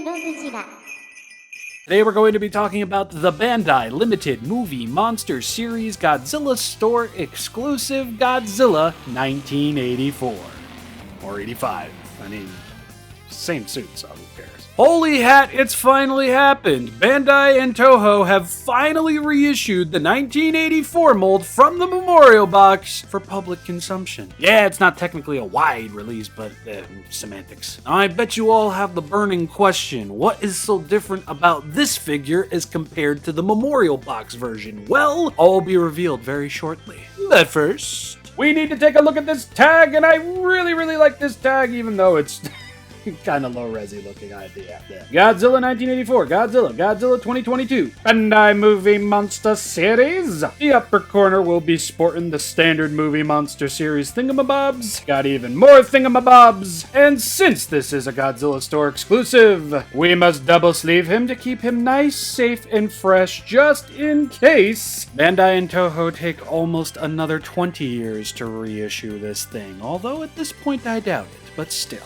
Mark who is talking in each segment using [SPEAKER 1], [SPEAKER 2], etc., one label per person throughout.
[SPEAKER 1] ShinRobjira.
[SPEAKER 2] Today we're going to be talking about the Bandai Limited Movie Monster Series Godzilla Store exclusive Godzilla 1984. Or 85. I mean, same suit, so who cares? Holy hat, it's finally happened! Bandai and Toho have finally reissued the 1984 mold from the Memorial Box for public consumption. Yeah, it's not technically a wide release, but semantics. Now, I bet you all have the burning question, what is so different about this figure as compared to the Memorial Box version? Well, all will be revealed very shortly. But first, we need to take a look at this tag, and I really like this tag, even though it's kind of low-resi looking idea. Godzilla 1984, Godzilla 2022, Bandai Movie Monster Series. The upper corner will be sporting the standard Movie Monster Series thingamabobs. Got even more thingamabobs. And since this is a Godzilla store exclusive, we must double sleeve him to keep him nice, safe, and fresh just in case Bandai and Toho take almost another 20 years to reissue this thing. Although at this point I doubt it, but still.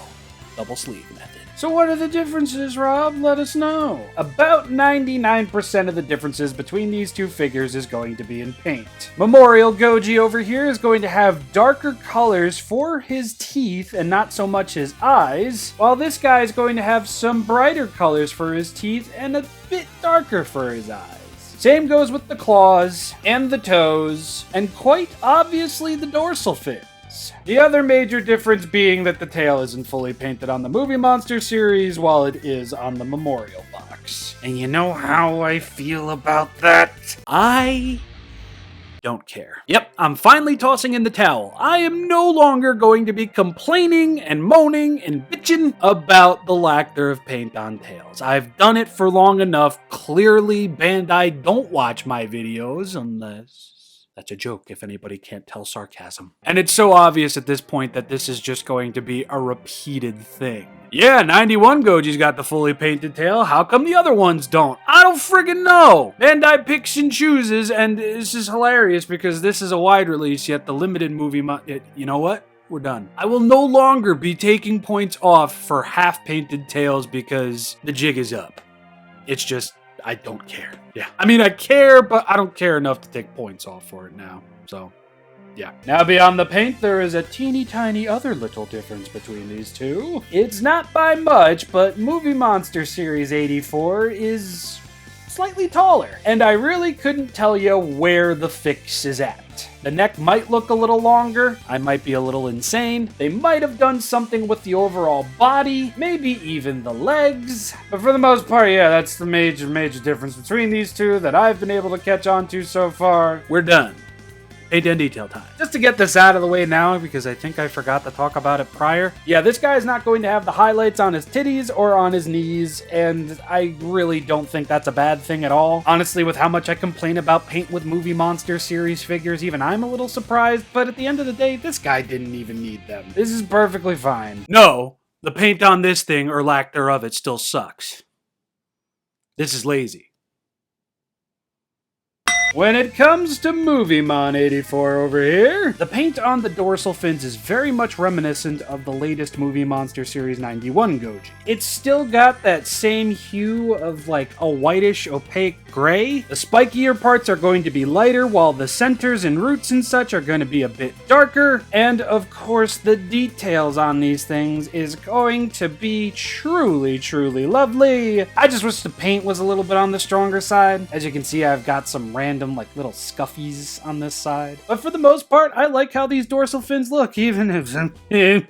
[SPEAKER 2] Double sleeve method. So what are the differences, Rob? Let us know. About 99% of the differences between these two figures is going to be in paint. Memorial Goji over here is going to have darker colors for his teeth and not so much his eyes, while this guy is going to have some brighter colors for his teeth and a bit darker for his eyes. Same goes with the claws and the toes, and quite obviously the dorsal fin. The other major difference being that the tail isn't fully painted on the Movie Monster series while it is on the Memorial Box. And you know how I feel about that? I don't care. Yep, I'm finally tossing in the towel. I am no longer going to be complaining and moaning and bitching about the lack thereof paint on tails. I've done it for long enough. Clearly, Bandai don't watch my videos unless... That's a joke if anybody can't tell sarcasm. And it's so obvious at this point that this is just going to be a repeated thing. Yeah, 91 Goji's got the fully painted tail. How come the other ones don't? I don't friggin' know. Bandai picks and chooses, and this is hilarious because this is a wide release, yet the limited movie... You know what? We're done. I will no longer be taking points off for half-painted tails because the jig is up. It's just... I don't care. Yeah. I mean, I care, but I don't care enough to take points off for it now. So, yeah. Now, beyond the paint, there is a teeny tiny other little difference between these two. It's not by much, but Movie Monster Series 84 is slightly taller. And I really couldn't tell you where the fix is at. The neck might look a little longer, I might be a little insane, they might have done something with the overall body, maybe even the legs, but for the most part, yeah, that's the major difference between these two that I've been able to catch on to so far. We're done. Paint and detail time. Just to get this out of the way now, because I think I forgot to talk about it prior. Yeah, this guy's not going to have the highlights on his titties or on his knees, and I really don't think that's a bad thing at all. Honestly, with how much I complain about paint with Movie Monster Series figures, even I'm a little surprised, but at the end of the day, this guy didn't even need them. This is perfectly fine. No, the paint on this thing, or lack thereof, it still sucks. This is lazy. When it comes to Movie Mon 84 over here, the paint on the dorsal fins is very much reminiscent of the latest Movie Monster Series 91 Goji. It's still got that same hue of like a whitish opaque gray. The spikier parts are going to be lighter, while the centers and roots and such are going to be a bit darker. And of course, the details on these things is going to be truly lovely. I just wish the paint was a little bit on the stronger side. As you can see, I've got some random like little scuffies on this side. But for the most part, I like how these dorsal fins look, even if...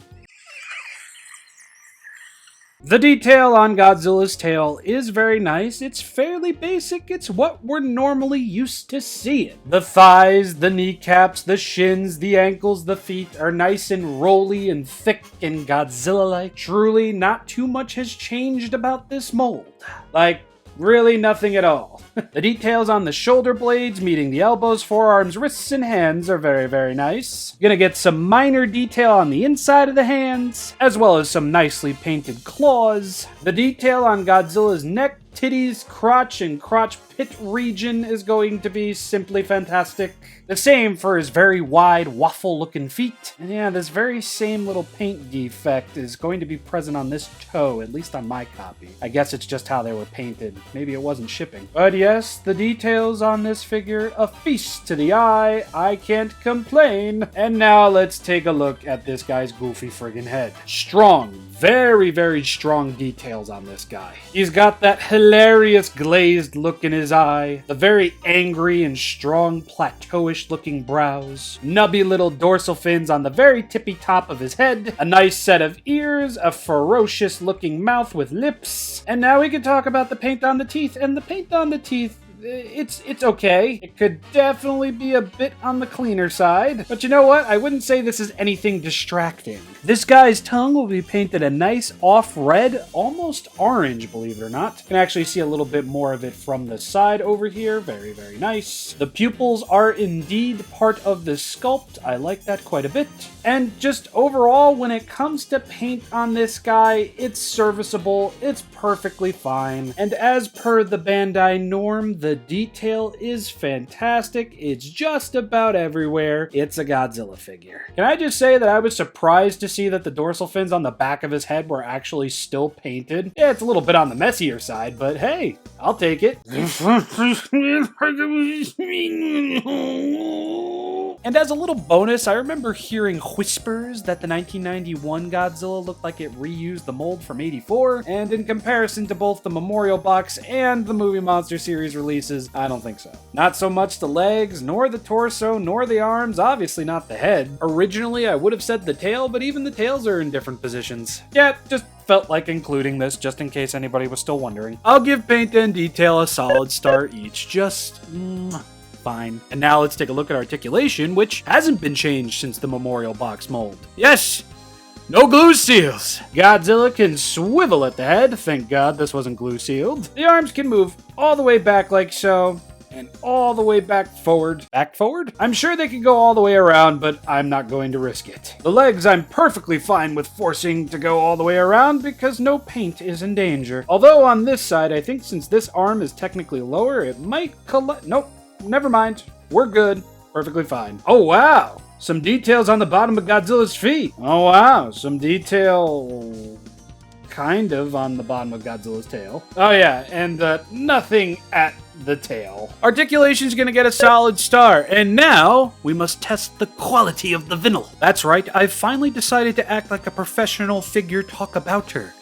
[SPEAKER 2] The detail on Godzilla's tail is very nice. It's fairly basic. It's what we're normally used to seeing. The thighs, the kneecaps, the shins, the ankles, the feet are nice and rolly and thick and Godzilla-like. Truly, not too much has changed about this mold. Like, really nothing at all. The details on the shoulder blades meeting the elbows, forearms, wrists, and hands are very nice. Gonna get some minor detail on the inside of the hands, as well as some nicely painted claws. The detail on Godzilla's neck, titties, crotch, and crotch pit region is going to be simply fantastic. The same for his very wide, waffle-looking feet. And yeah, this very same little paint defect is going to be present on this toe, at least on my copy. I guess it's just how they were painted. Maybe it wasn't shipping. But yes, the details on this figure, a feast to the eye. I can't complain. And now let's take a look at this guy's goofy friggin' head. Strong, very, very strong details on this guy. He's got that hilarious glazed look in his eye, the very angry and strong plateauish looking brows, nubby little dorsal fins on the very tippy top of his head, a nice set of ears, a ferocious looking mouth with lips, and now we can talk about the paint on the teeth, and the paint on the teeth, it's okay. It could definitely be a bit on the cleaner side, but you know what? I wouldn't say this is anything distracting. This guy's tongue will be painted a nice off red, almost orange, believe it or not. You can actually see a little bit more of it from the side over here. Very, very nice. The pupils are indeed part of the sculpt. I like that quite a bit. And just overall, when it comes to paint on this guy, it's serviceable. It's perfectly fine. And as per the Bandai norm, the detail is fantastic. It's just about everywhere. It's a Godzilla figure. Can I just say that I was surprised to see that the dorsal fins on the back of his head were actually still painted? Yeah, it's a little bit on the messier side, but hey, I'll take it. And as a little bonus, I remember hearing whispers that the 1991 Godzilla looked like it reused the mold from '84, and in comparison to both the Memorial Box and the Movie Monster series releases, I don't think so. Not so much the legs, nor the torso, nor the arms, obviously not the head. Originally, I would have said the tail, but even the tails are in different positions. Yeah, just felt like including this just in case anybody was still wondering. I'll give paint and detail a solid star each, just fine. And now let's take a look at articulation, which hasn't been changed since the Memorial Box mold. Yes! No glue seals! Godzilla can swivel at the head. Thank God this wasn't glue sealed. The arms can move all the way back like so, and all the way back forward. Back forward? I'm sure they could go all the way around, but I'm not going to risk it. The legs I'm perfectly fine with forcing to go all the way around because no paint is in danger. Although on this side, I think since this arm is technically lower, it might collect. Nope. Never mind. We're good. Perfectly fine. Oh, wow. Some details on the bottom of Godzilla's feet. Oh, wow. Some detail kind of on the bottom of Godzilla's tail. Oh, yeah. And nothing at the tail. Articulation's gonna get a solid star. And now we must test the quality of the vinyl. That's right. I've finally decided to act like a professional figure talk about her.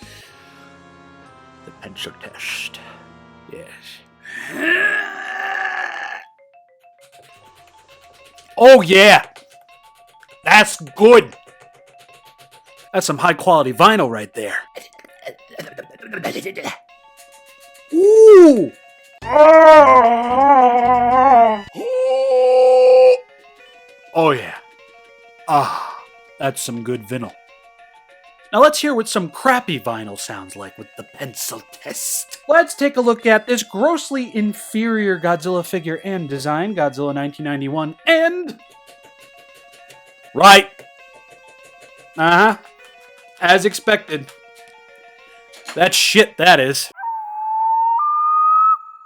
[SPEAKER 2] The pencil test. Yes. Oh yeah! That's good! That's some high quality vinyl right there. Ooh! Oh yeah. Ah, that's some good vinyl. Now let's hear what some crappy vinyl sounds like with the pencil test. Let's take a look at this grossly inferior Godzilla figure and design, Godzilla 1991, and... Right. Uh-huh. As expected. That's shit, that is.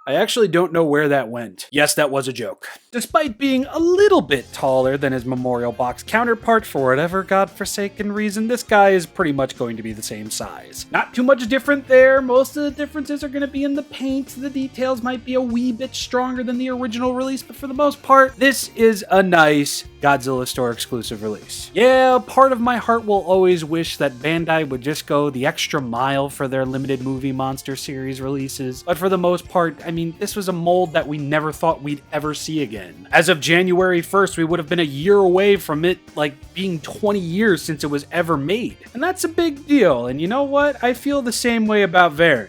[SPEAKER 2] I actually don't know where that went. Yes, that was a joke. Despite being a little bit taller than his Memorial Box counterpart for whatever godforsaken reason, this guy is pretty much going to be the same size. Not too much different there. Most of the differences are going to be in the paint. The details might be a wee bit stronger than the original release, but for the most part, this is a nice Godzilla Store exclusive release. Yeah, part of my heart will always wish that Bandai would just go the extra mile for their limited movie monster series releases, but for the most part, I mean, this was a mold that we never thought we'd ever see again. As of January 1st, we would have been a year away from it, like, being 20 years since it was ever made. And that's a big deal, and you know what? I feel the same way about Varen.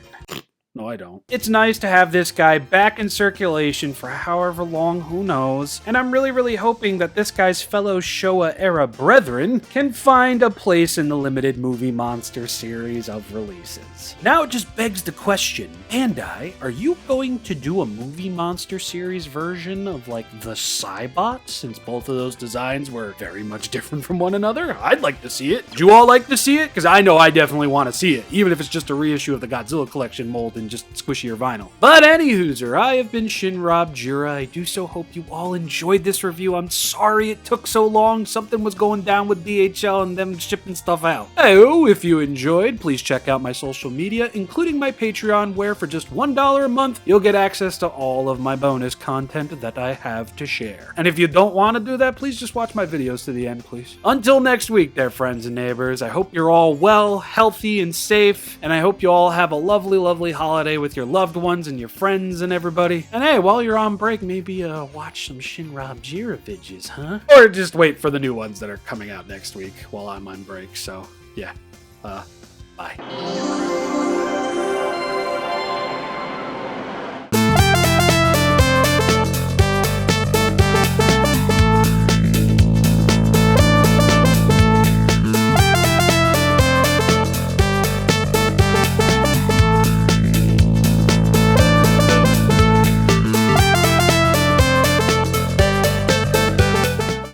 [SPEAKER 2] No, I don't. It's nice to have this guy back in circulation for however long, who knows. And I'm really hoping that this guy's fellow Showa-era brethren can find a place in the limited movie monster series of releases. Now it just begs the question, Bandai, are you going to do a movie monster series version of, like, the Cybot, since both of those designs were very much different from one another? I'd like to see it. Would you all like to see it? Because I know I definitely want to see it, even if it's just a reissue of the Godzilla collection mold in just just squishier vinyl. But anywhooser, I have been ShinRobjira. I do so hope you all enjoyed this review. I'm sorry it took so long. Something was going down with DHL and them shipping stuff out. Hey-oh, if you enjoyed, please check out my social media, including my Patreon, where for just $1 a month, you'll get access to all of my bonus content that I have to share. And if you don't want to do that, please just watch my videos to the end, please. Until next week there, friends and neighbors, I hope you're all well, healthy, and safe, and I hope you all have a lovely, lovely holiday with your loved ones and your friends and everybody. And hey, while you're on break, maybe watch some ShinRobjira vidges, huh? Or just wait for the new ones that are coming out next week while I'm on break, so yeah. Bye.